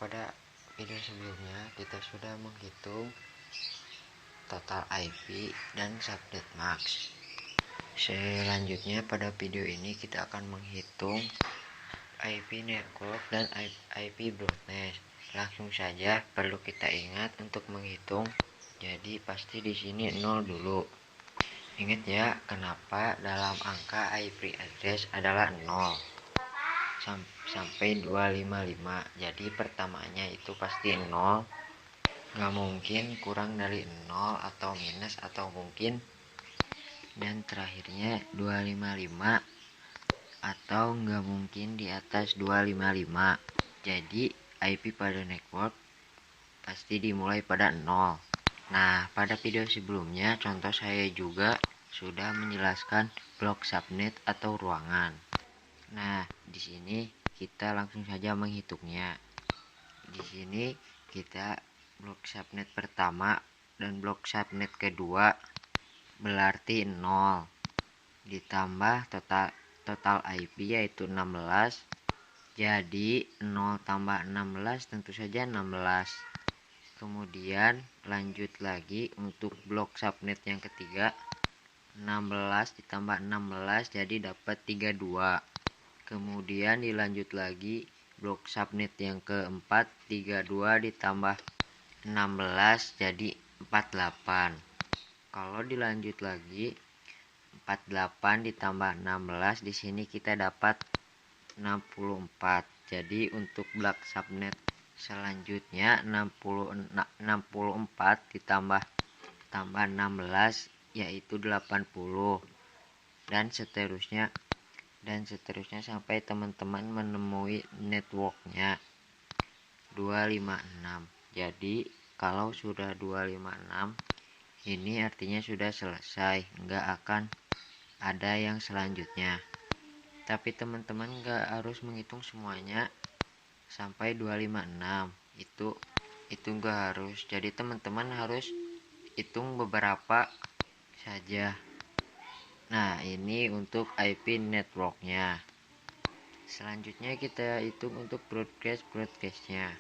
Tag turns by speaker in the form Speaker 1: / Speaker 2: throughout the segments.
Speaker 1: Pada video sebelumnya kita sudah menghitung total IP dan subnet max. Selanjutnya pada video ini kita akan menghitung IP network dan IP broadcast. Langsung saja perlu kita ingat untuk menghitung. Jadi pasti di sini 0 dulu. Ingat ya, kenapa dalam angka IP address adalah 0 sampai 255. Jadi pertamanya itu pasti 0. Nggak mungkin kurang dari 0 atau minus atau mungkin. Dan terakhirnya 255 atau nggak mungkin di atas 255. Jadi IP pada network pasti dimulai pada 0. Nah, pada video sebelumnya contoh saya juga sudah menjelaskan blok subnet atau ruangan. Nah, di sini kita langsung saja menghitungnya. Di sini kita blok subnet pertama dan blok subnet kedua berarti 0 ditambah total IP yaitu 16. Jadi 0 tambah 16 tentu saja 16. Kemudian lanjut lagi untuk blok subnet yang ketiga, 16 ditambah 16 jadi dapat 32. Kemudian dilanjut lagi blok subnet yang keempat, 32 ditambah 16 jadi 48. Kalau dilanjut lagi 48 ditambah 16, di sini kita dapat 64. Jadi untuk blok subnet selanjutnya 64 ditambah 16 yaitu 80 dan seterusnya sampai teman-teman menemui networknya 256. Jadi kalau sudah 256 ini artinya sudah selesai, nggak akan ada yang selanjutnya. Tapi teman-teman nggak harus menghitung semuanya sampai 256, itu nggak harus. Jadi teman-teman harus hitung beberapa saja. Nah, ini untuk IP networknya. Selanjutnya kita hitung untuk broadcastnya.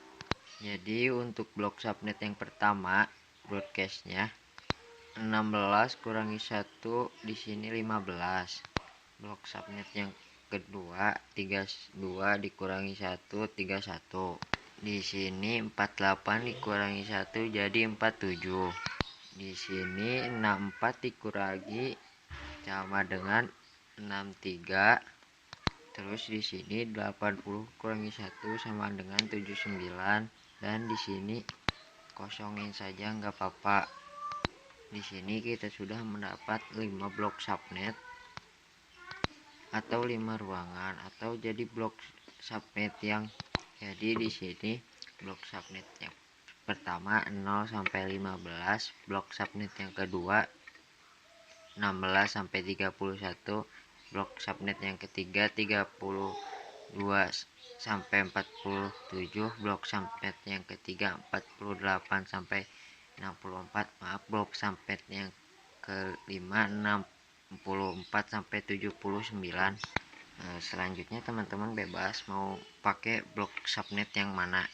Speaker 1: Jadi untuk blok subnet yang pertama, broadcastnya 16 kurangi 1, di sini 15. Blok subnet yang kedua 32 dikurangi 1, 31. Di sini 48 dikurangi 1 jadi 47. Di sini 64 dikurangi sama dengan 63. Terus di sini 80 kurangi 1 sama dengan 79. Dan di sini kosongin saja nggak apa-apa. Di sini kita sudah mendapat 5 blok subnet atau 5 ruangan atau jadi blok subnet yang jadi di sini blok subnet yang pertama 0 sampai 15, blok subnet yang kedua 16 sampai 31, blok subnet yang ketiga 32 sampai 47, blok subnet yang ketiga 48 sampai 64, blok subnet yang kelima 64 sampai 79. Selanjutnya teman-teman bebas mau pakai blok subnet yang mana.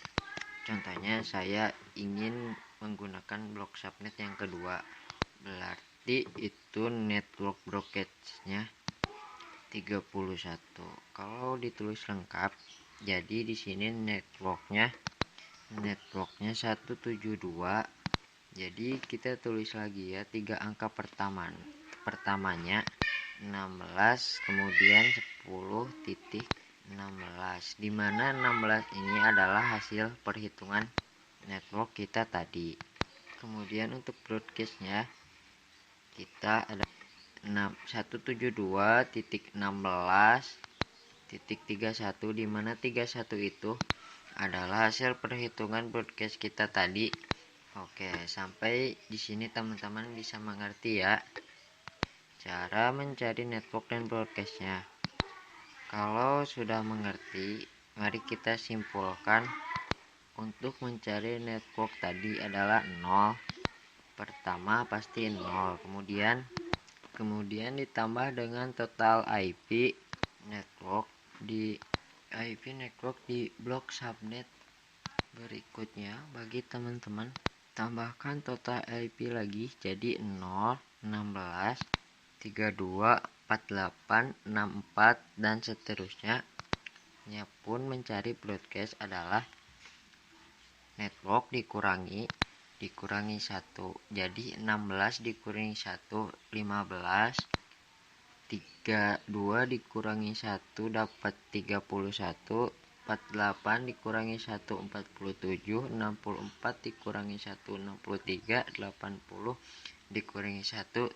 Speaker 1: Contohnya saya ingin menggunakan blok subnet yang kedua, berarti itu network broadcastnya 31. Kalau ditulis lengkap, jadi di sini networknya 172. Jadi kita tulis lagi ya 3 angka pertamanya 16 kemudian 10.16, dimana 16 ini adalah hasil perhitungan network kita tadi. Kemudian untuk broadcastnya kita ada 172.16.31, dimana 31 itu adalah hasil perhitungan broadcast kita tadi. Oke, sampai di sini teman-teman bisa mengerti ya cara mencari network dan broadcastnya. Kalau sudah mengerti, mari kita simpulkan. Untuk mencari network tadi adalah 0. Pertama pasti 0, kemudian ditambah dengan total IP network di blok subnet Berikutnya, bagi teman-teman, tambahkan total IP lagi jadi 0, 16, 32, 48, 64, dan seterusnya. Nya pun mencari broadcast adalah network dikurangi 1. Jadi 16 dikurangi 1, 15. 32 dikurangi 1 dapat 31. 48 dikurangi 1, 47. 64 dikurangi 1, 63. 80 dikurangi 1,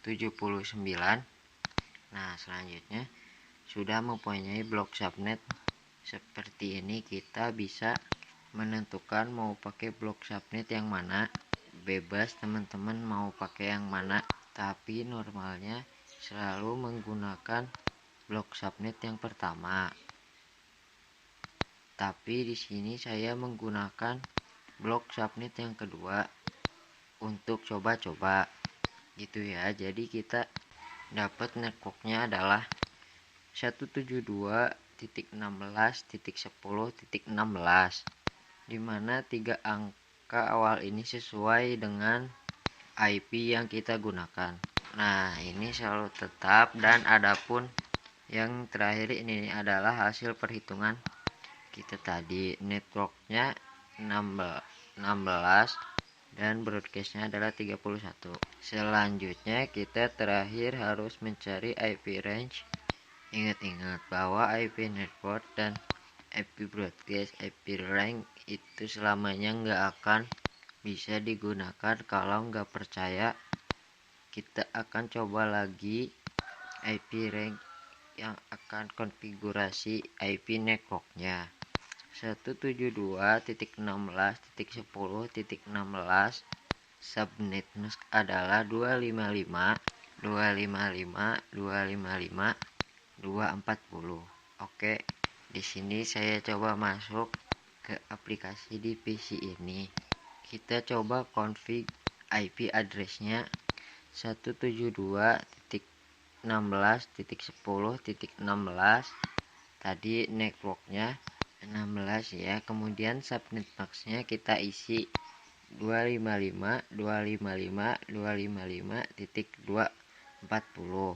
Speaker 1: 79. Nah, selanjutnya sudah mempunyai blok subnet seperti ini, kita bisa menentukan mau pakai blok subnet yang mana. Bebas teman-teman mau pakai yang mana, tapi normalnya selalu menggunakan blok subnet yang pertama. Tapi di sini saya menggunakan blok subnet yang kedua untuk coba-coba gitu ya. Jadi kita dapat networknya adalah 172.16.10.16, dimana 3 angka awal ini sesuai dengan IP yang kita gunakan. Nah, ini selalu tetap, dan adapun yang terakhir ini adalah hasil perhitungan kita tadi. Networknya 16 dan broadcastnya adalah 31. Selanjutnya kita terakhir harus mencari IP range. Ingat-ingat bahwa IP network dan IP broadcast, IP range itu selamanya nggak akan bisa digunakan. Kalau nggak percaya, kita akan coba lagi IP range yang akan konfigurasi IP networknya. 172.16.10.16 subnet mask adalah 255, 255, 255, 240. Oke, di sini saya coba masuk ke aplikasi di PC ini. Kita coba config IP addressnya 172.16.10.16. Tadi networknya 16 ya. Kemudian subnet maxnya kita isi 255, 255, 255.240.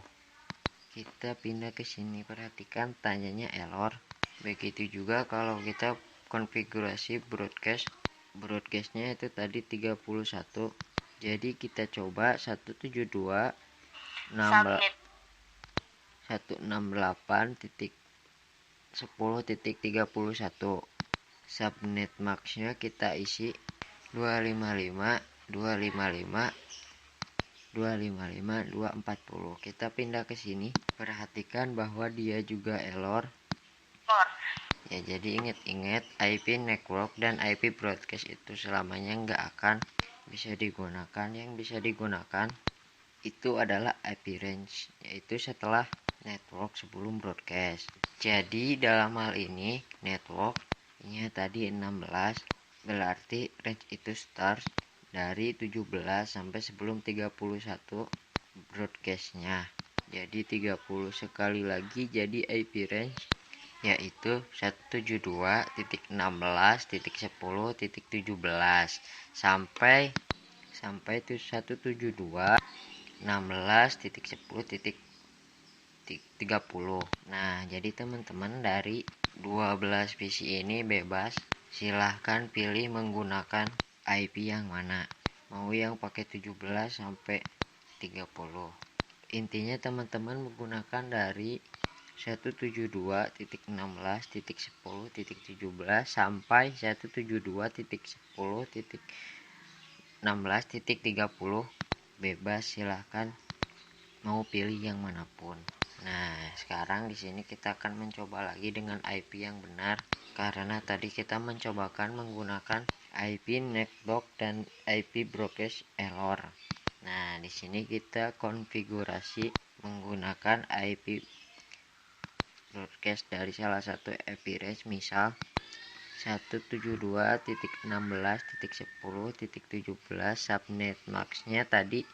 Speaker 1: Kita pindah ke sini, perhatikan tanyanya error. Begitu juga kalau kita konfigurasi broadcastnya itu tadi 31. Jadi kita coba 168.10.31. Subnet maxnya kita isi 255, 255, 255, 240. Kita pindah ke sini, perhatikan bahwa dia juga error. Ya, jadi ingat-ingat IP network dan IP broadcast itu selamanya nggak akan bisa digunakan. Yang bisa digunakan itu adalah IP range, yaitu setelah network sebelum broadcast. Jadi dalam hal ini networknya tadi 16, berarti range itu start dari 17 sampai sebelum 31 broadcastnya. Jadi 30 sekali lagi jadi IP range, yaitu 172.16.10.17 sampai 172.16.10.30. Nah, jadi teman-teman dari 12 PC ini bebas, silahkan pilih menggunakan IP yang mana, mau yang pakai 17 sampai 30. Intinya teman-teman menggunakan dari 172.16.10.17 sampai 172.10.16.30. bebas, silahkan mau pilih yang manapun. Nah, sekarang di sini kita akan mencoba lagi dengan IP yang benar, karena tadi kita mencobakan menggunakan IP network dan IP broadcast error. Nah, di sini kita konfigurasi menggunakan IP broadcast dari salah satu IP range, misal 172.16.10.17. subnet maxnya tadi